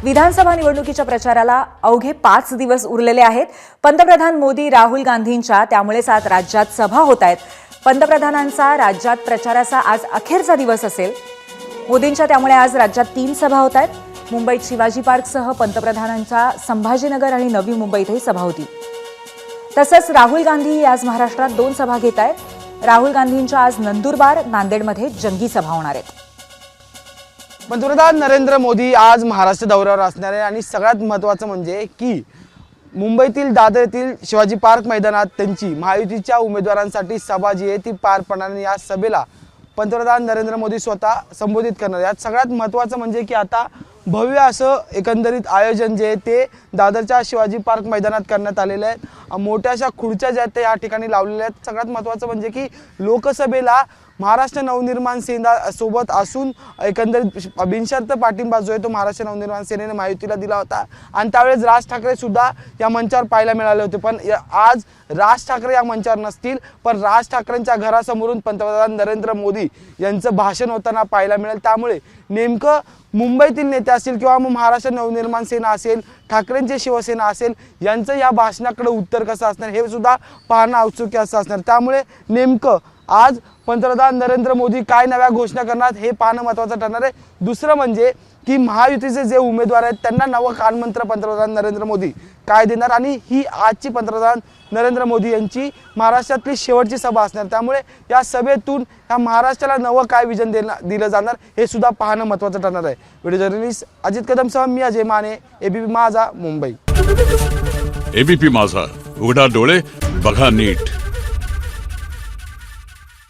विधानसभा निवडणुकीच्या प्रचाराला अवघे 5 दिवस उरलेले आहेत। पंतप्रधान मोदी राहुल गांधींच्या त्यामुळेच आज राज्यात सभा होत आहेत। पंतप्रधानांचा राज्यात प्रचाराचा आज अखेरचा दिवस असेल। मोदींच्या त्यामुळे आज राज्यात 3 सभा होत आहेत। मुंबईत शिवाजी पार्कसह पंतप्रधानांच्या संभाजीनगर आणि नवी मुंबईतही सभा होती। तसंच राहुल गांधी आज महाराष्ट्रात 2 सभा घेत आहेत। राहुल गांधींच्या आज नंदुरबार नांदेडमध्ये जंगी सभा होणार आहेत। पंतप्रधान नरेंद्र मोदी आज महाराष्ट्र दौऱ्यावर असणार आहे आणि सगळ्यात महत्त्वाचं म्हणजे की मुंबईतील दादर येथील शिवाजी पार्क मैदानात त्यांची महायुतीच्या उमेदवारांसाठी सभा जी आहे ती पार पडणार। या सभेला पंतप्रधान नरेंद्र मोदी स्वतः संबोधित करणार। यात सगळ्यात महत्त्वाचं म्हणजे की आता भव्य असं एकंदरीत आयोजन जे आहे ते दादरच्या शिवाजी पार्क मैदानात करण्यात आलेलं आहे। मोठ्या अशा खुर्च्या ज्या आहेत त्या या ठिकाणी लावलेल्या आहेत। सगळ्यात महत्त्वाचं म्हणजे की लोकसभेला महाराष्ट्र नवनिर्माण सेना सोबत असून एकंदरीत बिनशर्त पाठिंबा जो आहे तो महाराष्ट्र नवनिर्माण सेनेने महायुतीला दिला होता आणि त्यावेळेस राज ठाकरे सुद्धा या मंचावर पाहायला मिळाले होते। पण आज राज ठाकरे या मंचावर नसतील, पण राज ठाकरेंच्या घरासमोरून पंतप्रधान नरेंद्र मोदी यांचं भाषण होताना पाहायला मिळेल। त्यामुळे नेमकं मुंबईतील नेते असतील किंवा मग महाराष्ट्र नवनिर्माण सेना असेल, ठाकरेंची शिवसेना असेल, यांचं या भाषणाकडे उत्तर कसं असणार हे सुद्धा पाहणं औत्सुक्य असं असणार। त्यामुळे नेमकं आज पंतप्रधान नरेंद्र मोदी काय नव्या घोषणा करणार हे पाहणं महत्त्वाचं ठरणार आहे। दुसरं म्हणजे की महायुतीचे जे उमेदवार आहेत त्यांना नवं कानमंत्र पंतप्रधान नरेंद्र मोदी काय देणार आणि ही आजची पंतप्रधान नरेंद्र मोदी यांची महाराष्ट्रातली शेवटची सभा असणार। त्यामुळे या सभेतून या महाराष्ट्राला नवं काय विजन दिलं जाणार हे सुद्धा पाहणं महत्त्वाचं ठरणार आहे। व्हिडिओ जर्नलिस्ट अजित कदमसह मी अजय माने, एबीपी माझा, मुंबई। एबीपी माझा, उघडा डोळे बघा नीट।